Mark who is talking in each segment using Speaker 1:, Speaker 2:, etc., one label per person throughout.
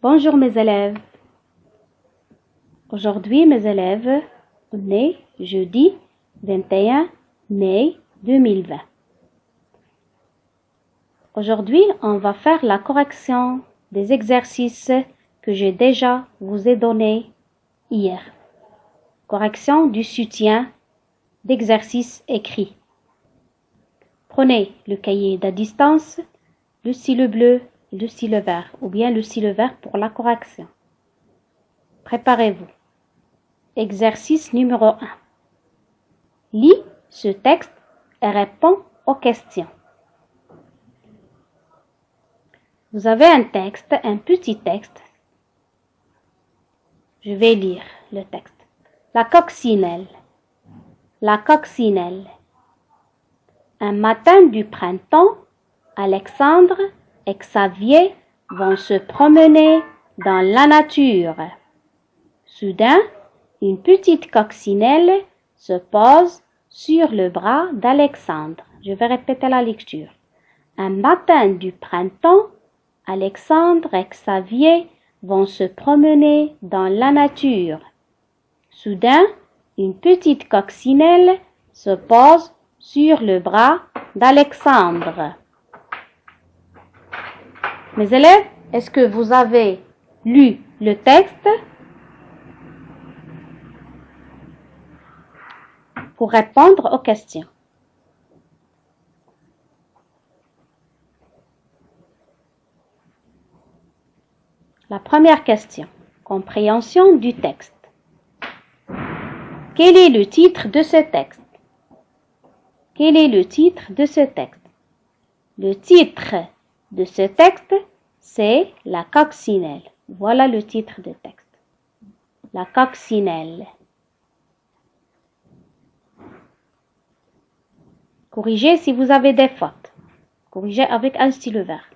Speaker 1: Bonjour mes élèves. Aujourd'hui mes élèves, on est jeudi 21 mai 2020. Aujourd'hui, on va faire la correction des exercices que j'ai déjà vous ai donnés hier. Correction du soutien d'exercices écrits. Prenez le cahier d'à distance, le stylo bleu et le stylo vert, ou bien le stylo vert pour la correction. Préparez-vous. Exercice numéro 1. Lis ce texte et réponds aux questions. Vous avez un texte, un petit texte. Je vais lire le texte. La coccinelle. La coccinelle. Un matin du printemps, Alexandre et Xavier vont se promener dans la nature. Soudain, une petite coccinelle se pose sur le bras d'Alexandre. Je vais répéter la lecture. Un matin du printemps, Alexandre et Xavier vont se promener dans la nature. Soudain, une petite coccinelle se pose sur le bras d'Alexandre. Mes élèves, est-ce que vous avez lu le texte? Pour répondre aux questions. La première question. Compréhension du texte. Quel est le titre de ce texte? Quel est le titre de ce texte? Le titre de ce texte, c'est La coccinelle. Voilà le titre du texte. La coccinelle. Corrigez si vous avez des fautes. Corrigez avec un stylo vert.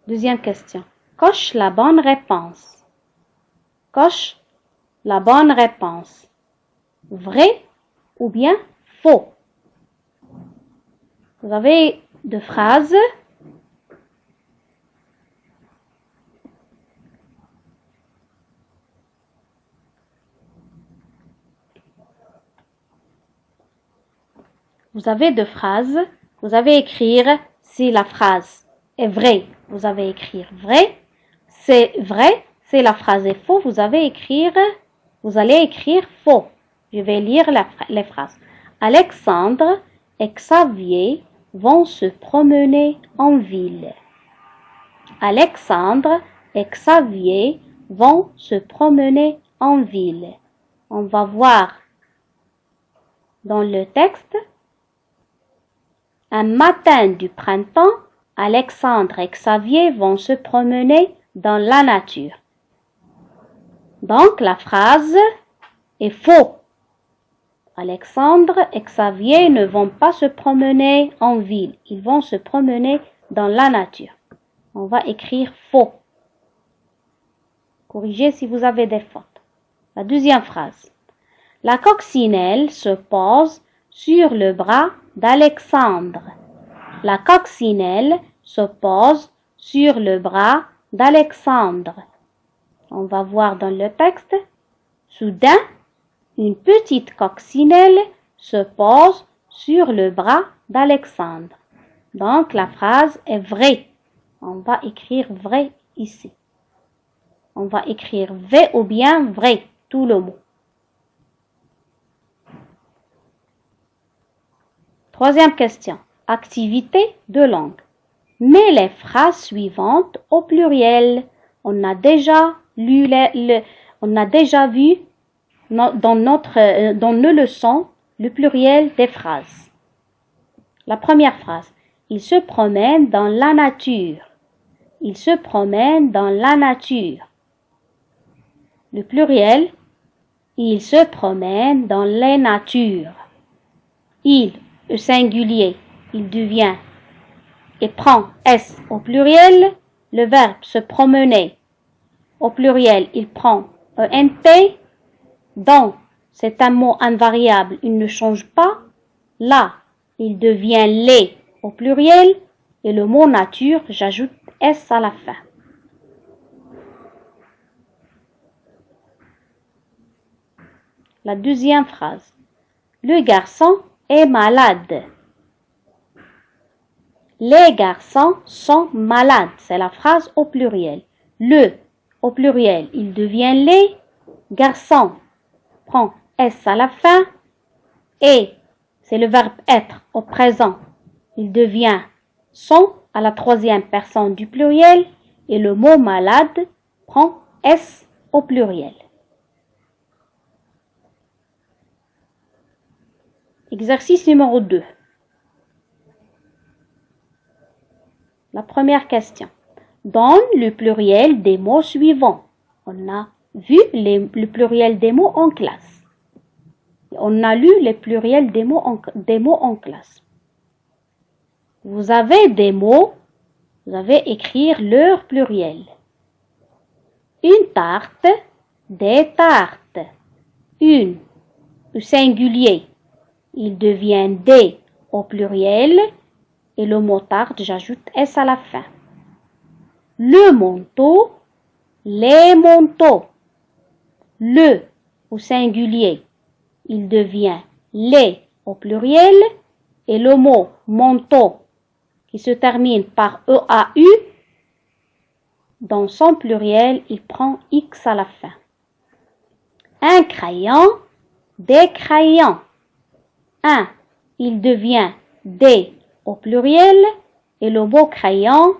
Speaker 1: Deuxième question. Coche la bonne réponse. Coche la bonne réponse. Vrai ou bien faux? Vous avez deux phrases. Vous avez deux phrases. Vous avez écrire si la phrase est vraie. Vous avez écrire vrai. C'est vrai. Si la phrase est faux, vous allez écrire faux. Je vais lire les phrases. Alexandre et Xavier vont se promener en ville. Alexandre et Xavier vont se promener en ville. On va voir dans le texte. Un matin du printemps, Alexandre et Xavier vont se promener dans la nature. Donc, la phrase est faux. Alexandre et Xavier ne vont pas se promener en ville. Ils vont se promener dans la nature. On va écrire faux. Corrigez si vous avez des fautes. La deuxième phrase. La coccinelle se pose sur le bras d'Alexandre. La coccinelle se pose sur le bras d'Alexandre. On va voir dans le texte. Soudain, une petite coccinelle se pose sur le bras d'Alexandre. Donc, la phrase est vraie. On va écrire vrai ici. On va écrire V ou bien vrai, tout le mot. Troisième question. Activité de langue. Mets les phrases suivantes au pluriel. On a déjà vu dans nos leçons le pluriel des phrases. La première phrase. Il se promène dans la nature. Il se promène dans la nature. Le pluriel. Il se promène dans les natures. Il, au singulier, il devient et prend S au pluriel. Le verbe se promener au pluriel, il prend ENT. Dans, c'est un mot invariable, il ne change pas. Là, il devient les au pluriel. et le mot nature, j'ajoute S à la fin. La deuxième phrase. Le garçon est malade. Les garçons sont malades. C'est la phrase au pluriel. Le au pluriel, il devient les garçons. Prend S à la fin. Et c'est le verbe être au présent. Il devient sont à la troisième personne du pluriel. Et le mot malade prend S au pluriel. Exercice numéro 2. La première question. Donne le pluriel des mots suivants. On a vu le pluriel des mots en classe. On a lu le pluriel des mots en classe. Vous avez des mots, vous avez écrire leur pluriel. Une tarte, des tartes. Une, au singulier. Il devient des au pluriel et le mot tarte, j'ajoute S à la fin. Le manteau, les manteaux. Le au singulier, il devient les au pluriel et le mot manteau qui se termine par EAU, dans son pluriel, il prend X à la fin. Un crayon, des crayons. Un, il devient des au pluriel et le mot crayon,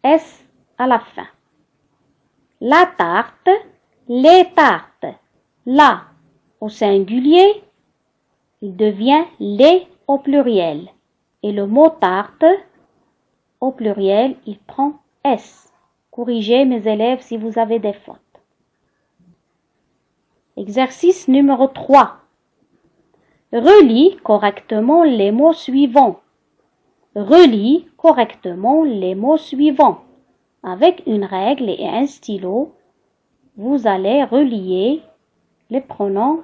Speaker 1: S à la fin. La tarte, les tartes. La au singulier, il devient les au pluriel. Et le mot tarte, au pluriel, il prend S. Corrigez mes élèves si vous avez des fautes. Exercice numéro 3. Relis correctement les mots suivants. Relis correctement les mots suivants. Avec une règle et un stylo, vous allez relier les pronoms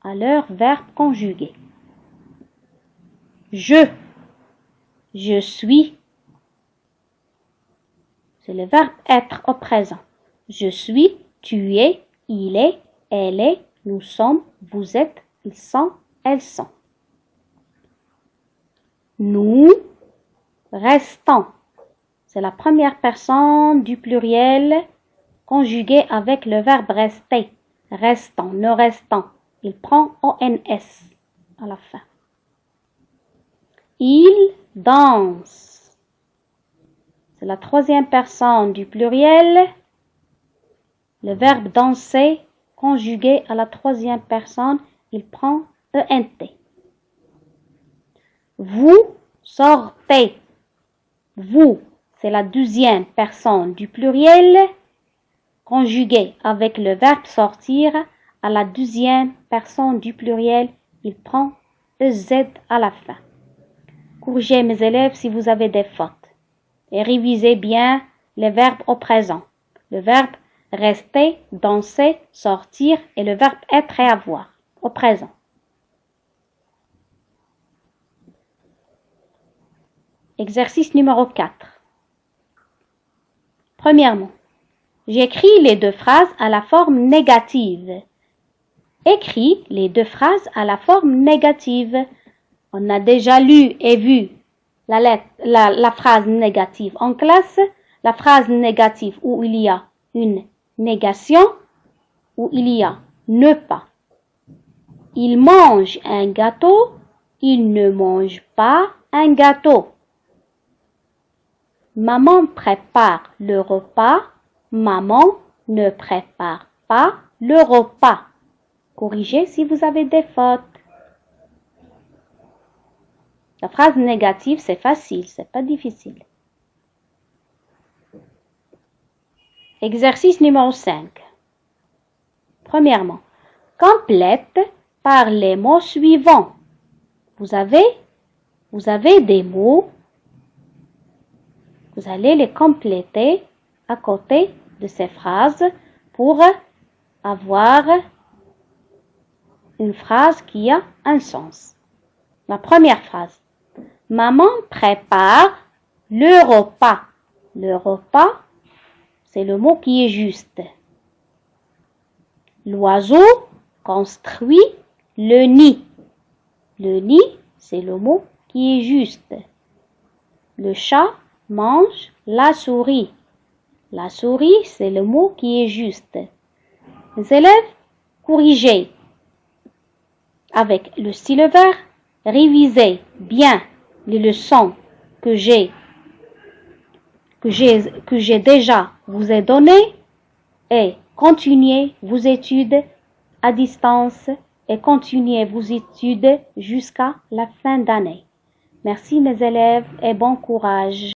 Speaker 1: à leur verbe conjugué. Je suis. C'est le verbe être au présent. Je suis, tu es, il est, elle est, nous sommes, vous êtes, ils sont, elles sont. Nous restons. C'est la première personne du pluriel conjugué avec le verbe rester. Restons, nous restons. Il prend ONS à la fin. Il danse. C'est la troisième personne du pluriel. Le verbe danser conjugué à la troisième personne, il prend ENT. Vous sortez. Vous, c'est la deuxième personne du pluriel conjugué avec le verbe sortir à la deuxième personne du pluriel, il prend EZ à la fin. Corrigez mes élèves si vous avez des fautes et révisez bien les verbes au présent. Le verbe rester, danser, sortir et le verbe être et avoir au présent. Exercice numéro 4. Premièrement, j'écris les deux phrases à la forme négative. Écris les deux phrases à la forme négative. On a déjà lu et vu la phrase négative en classe. La phrase négative où il y a une négation, où il y a ne pas. Il mange un gâteau, il ne mange pas un gâteau. Maman prépare le repas, maman ne prépare pas le repas. Corrigez si vous avez des fautes. La phrase négative, c'est facile, c'est pas difficile. Exercice numéro 5. Premièrement, complète par les mots suivants. Vous avez des mots. Vous allez les compléter à côté de ces phrases pour avoir une phrase qui a un sens. La première phrase. Maman prépare Le repas. Le repas, c'est le mot qui est juste. L'oiseau construit le nid. Le nid, c'est le mot qui est juste. Le chat mange la souris. La souris, c'est le mot qui est juste. Les élèves, corrigez. Avec le stylo vert, révisez bien les leçons que j'ai déjà vous ai données et continuez vos études à distance et continuez vos études jusqu'à la fin d'année. Merci mes élèves et bon courage.